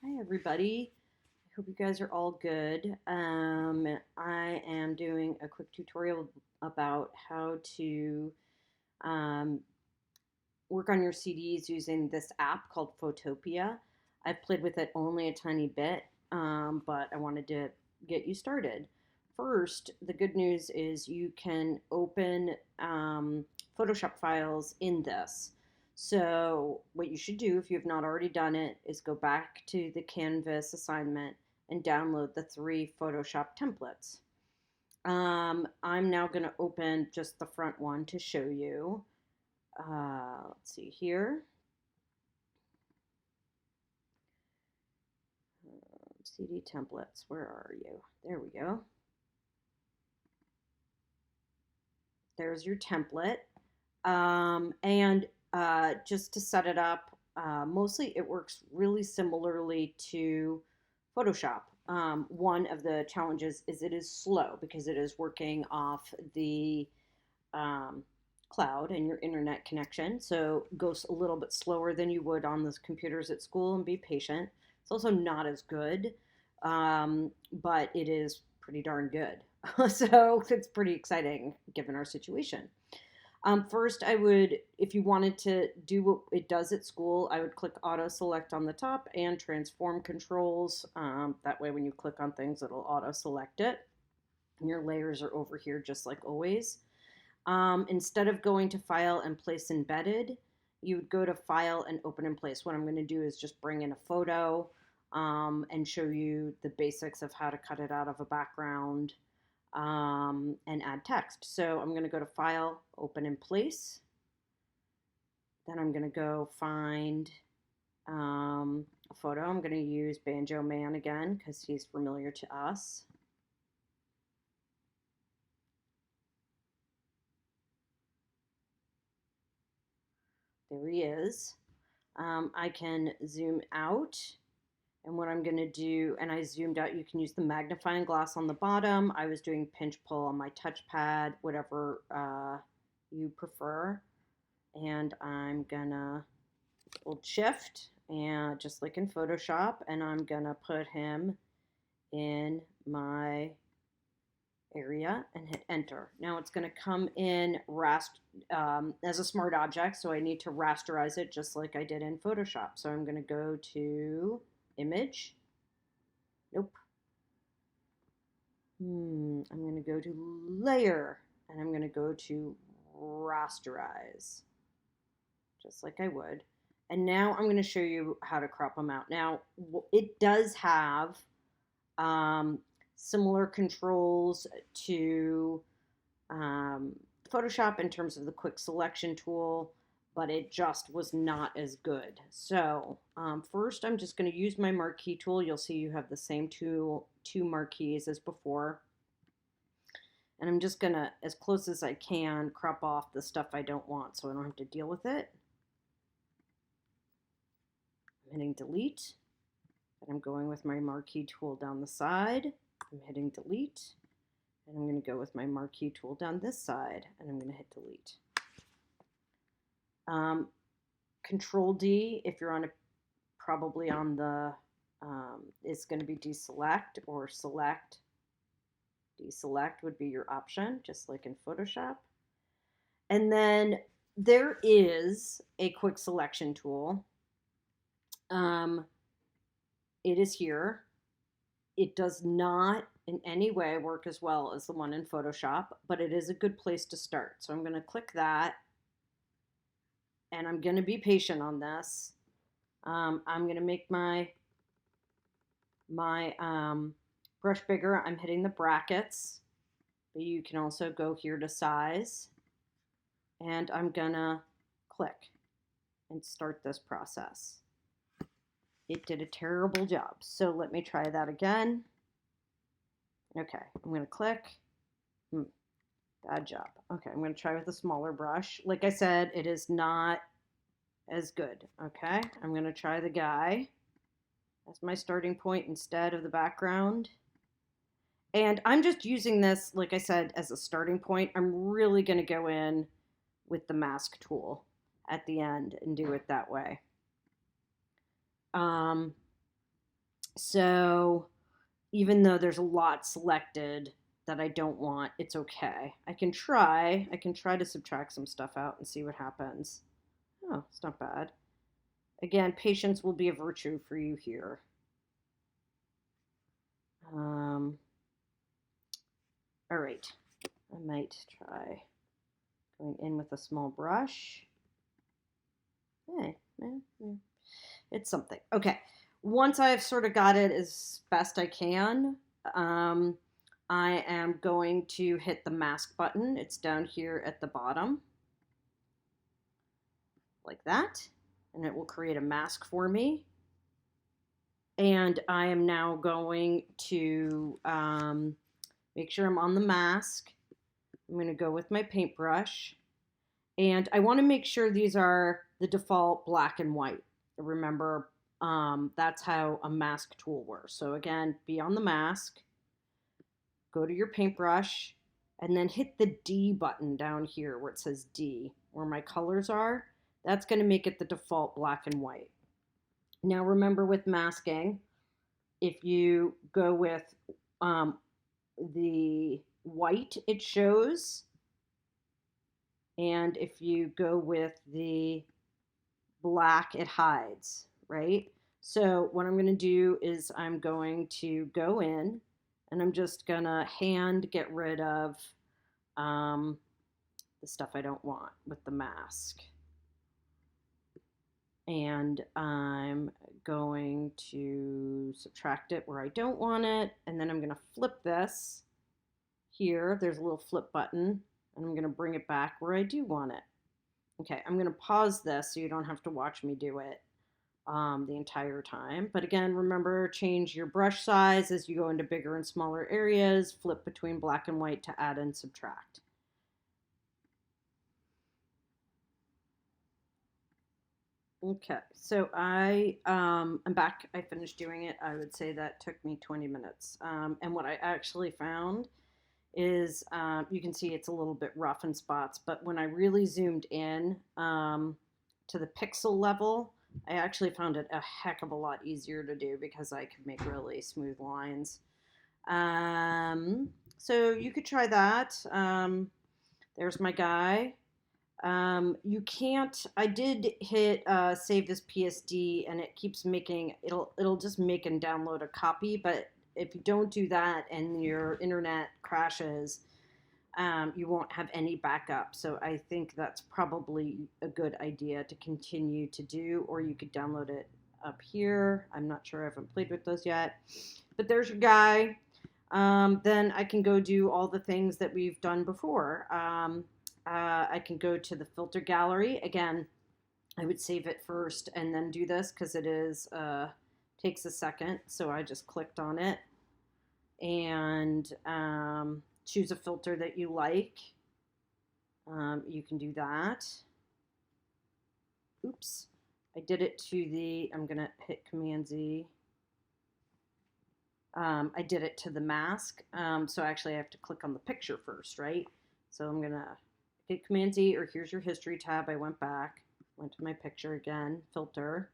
Hi, everybody. I hope you guys are all good. I am doing a quick tutorial about how to um, work on your CDs using this app called Photopea. I've played with it only a tiny bit, but I wanted to get you started. First, the good news is you can open Photoshop files in this. So, what you should do if you have not already done it is go back to the Canvas assignment and download the 3 Photoshop templates. I'm now going to open just the front one to show you. Let's see here. CD templates, where are you? There we go. There's your template. Just to set it up, mostly it works really similarly to Photoshop. One of the challenges is it is slow because it is working off the um, cloud and your internet connection. So it goes a little bit slower than you would on the computers at school, and be patient. It's also not as good, but it is pretty darn good. So it's pretty exciting given our situation. First, I would, if you wanted to do what it does at school, I would click auto select on the top and transform controls. That way, when you click on things, it'll auto select it. And your layers are over here just like always. Instead of going to File and Place Embedded, you would go to File and Open in Place. What I'm going to do is just bring in a photo and show you the basics of how to cut it out of a background and add text. So I'm going to go to File, Open in Place. Then I'm going to go find a photo. I'm going to use Banjo Man again because he's familiar to us. There he is. I can zoom out, and what I'm going to do, and I zoomed out, you can use the magnifying glass on the bottom. I was doing pinch pull on my touchpad, whatever you prefer. And I'm gonna hold shift, and just like in Photoshop, and I'm gonna put him in my area and hit enter. Now it's going to come in as a smart object, so I need to rasterize it just like I did in Photoshop. So I'm going to go to image. Nope. I'm going to go to layer, and I'm going to go to rasterize, just like I would. And now I'm going to show you how to crop them out. Now, it does have similar controls to Photoshop in terms of the quick selection tool, but it just was not as good. So first I'm just going to use my marquee tool. You'll see you have the same two marquees as before. And I'm just going to, as close as I can, crop off the stuff I don't want so I don't have to deal with it. I'm hitting delete. And I'm going with my marquee tool down the side. I'm hitting delete. And I'm going to go with my marquee tool down this side, and I'm going to hit delete. Control D, if you're on probably on the, is going to be deselect, or select. Deselect would be your option, just like in Photoshop. And then there is a quick selection tool. It is here. It does not in any way work as well as the one in Photoshop, but it is a good place to start. So I'm going to click that, and I'm going to be patient on this. I'm going to make my brush bigger. I'm hitting the brackets, but you can also go here to size, and I'm going to click and start this process. It did a terrible job, so let me try that again. Okay, I'm going to click. Bad job. Okay, I'm going to try with a smaller brush. Like I said, it is not as good. Okay, I'm going to try the guy as my starting point instead of the background. And I'm just using this, like I said, as a starting point. I'm really going to go in with the mask tool at the end and do it that way. So even though there's a lot selected that I don't want, it's okay. I can try to subtract some stuff out and see what happens. Oh, it's not bad. Again, patience will be a virtue for you here. Um, all right, I might try going in with a small brush. Hey, it's something. Okay, once I've sort of got it as best I can, um, I am going to hit the mask button. It's down here at the bottom, like that, and it will create a mask for me. And I am now going to make sure I'm on the mask. I'm going to go with my paintbrush. And I want to make sure these are the default black and white. Remember, that's how a mask tool works. So again, be on the mask, go to your paintbrush, and then hit the D button down here where it says D, where my colors are. That's going to make it the default black and white. Now remember with masking, if you go with the white, it shows. And if you go with the black, it hides, right? So what I'm going to do is I'm going to go in and I'm just going to hand get rid of the stuff I don't want with the mask. And I'm going to subtract it where I don't want it. And then I'm going to flip this here. There's a little flip button. And I'm going to bring it back where I do want it. Okay, I'm going to pause this so you don't have to watch me do it the entire time. But again, remember, change your brush size as you go into bigger and smaller areas. Flip between black and white to add and subtract. Okay, so I'm back. I finished doing it. I would say that took me 20 minutes. And what I actually found is you can see it's a little bit rough in spots, but when I really zoomed in to the pixel level, I actually found it a heck of a lot easier to do because I could make really smooth lines. So you could try that. There's my guy. You can't. I did hit save this PSD, and it keeps making it'll just make and download a copy. But if you don't do that and your internet crashes, you won't have any backup. So I think that's probably a good idea to continue to do, or you could download it up here. I'm not sure. I haven't played with those yet. But there's your guy. Then I can go do all the things that we've done before. I can go to the filter gallery. Again, I would save it first and then do this because it is takes a second. So I just clicked on it and choose a filter that you like. You can do that. Oops, I did it to the, I'm going to hit Command Z. I did it to the mask. So actually I have to click on the picture first, right? So I'm going to hit Command Z, or here's your history tab. I went back, went to my picture again, filter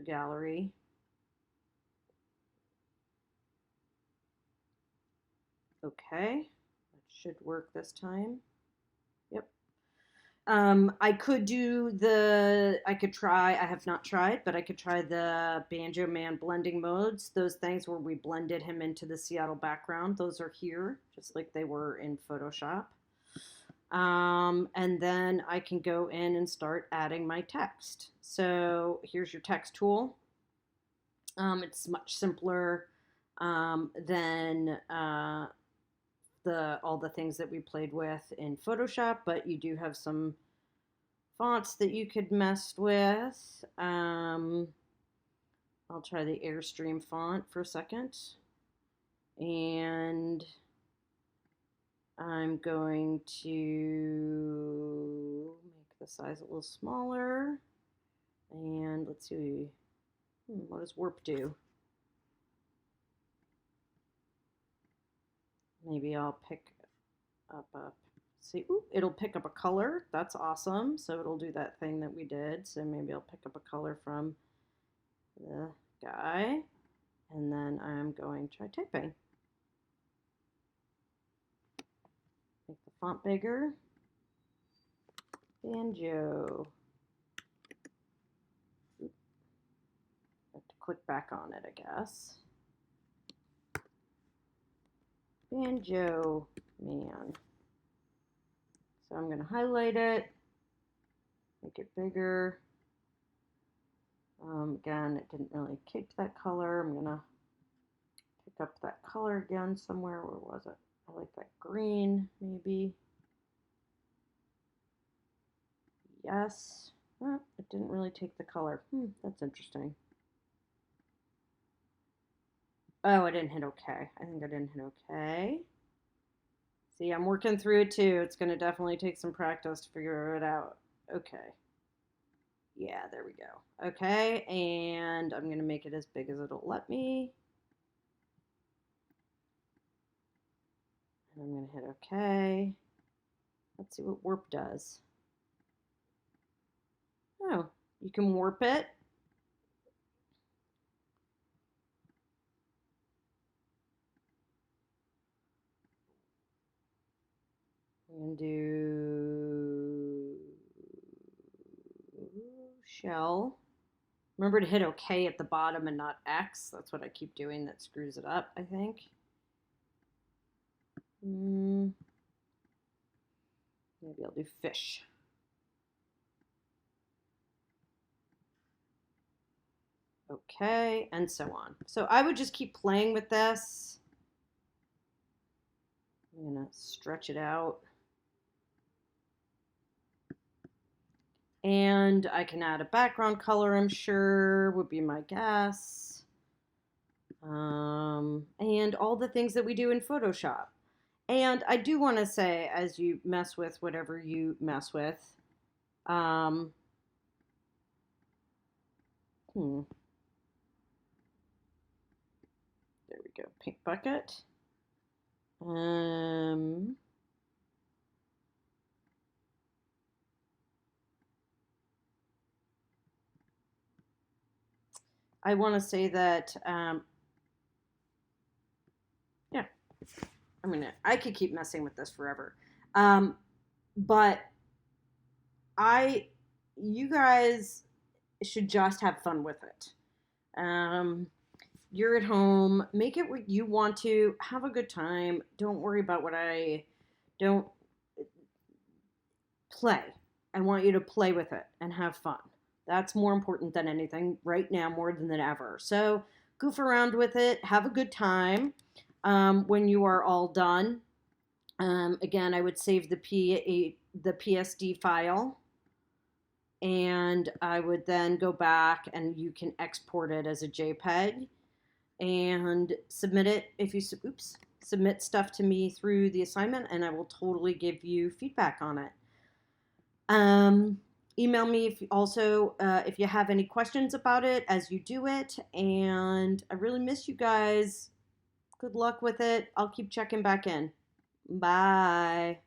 gallery. Okay, that should work this time. Yep. I could do I could try, I have not tried, but I could try the Banjo Man blending modes. Those things where we blended him into the Seattle background. Those are here, just like they were in Photoshop. And then I can go in and start adding my text. So here's your text tool. It's much simpler than all the things that we played with in Photoshop, but you do have some fonts that you could mess with. I'll try the Airstream font for a second. And I'm going to make the size a little smaller. And let's see, what does warp do? Maybe I'll pick up see, ooh, it'll pick up a color. That's awesome. So it'll do that thing that we did. So maybe I'll pick up a color from the guy. And then I'm going to try typing. Make the font bigger. Banjo. Oop. I have to click back on it, I guess. Banjo man. So I'm going to highlight it, make it bigger. Again, it didn't really keep that color. I'm going to pick up that color again somewhere. Where was it? I like that green, maybe. Yes. Well, it didn't really take the color. That's interesting. Oh, I didn't hit OK. I think I didn't hit OK. See, I'm working through it too. It's going to definitely take some practice to figure it out. Okay. Yeah, there we go. Okay, and I'm going to make it as big as it'll let me. And I'm going to hit OK. Let's see what warp does. Oh, you can warp it. I'm going to do shell. Remember to hit OK at the bottom and not X. That's what I keep doing. That screws it up, I think. Maybe I'll do fish. Okay, and so on. So I would just keep playing with this. I'm going to stretch it out. And I can add a background color, I'm sure, would be my guess. And all the things that we do in Photoshop. And I do want to say, as you mess with whatever you mess with, there we go, paint bucket. I want to say that, yeah, I could keep messing with this forever. But you guys should just have fun with it. You're at home, make it what you want to, have a good time. Don't worry about what don't play. I want you to play with it and have fun. That's more important than anything right now, more than ever. So goof around with it, have a good time. When you are all done, again, I would save the PSD file, and I would then go back and you can export it as a JPEG and submit it. If you submit stuff to me through the assignment, and I will totally give you feedback on it. Email me if you have any questions about it as you do it. And I really miss you guys. Good luck with it. I'll keep checking back in. Bye.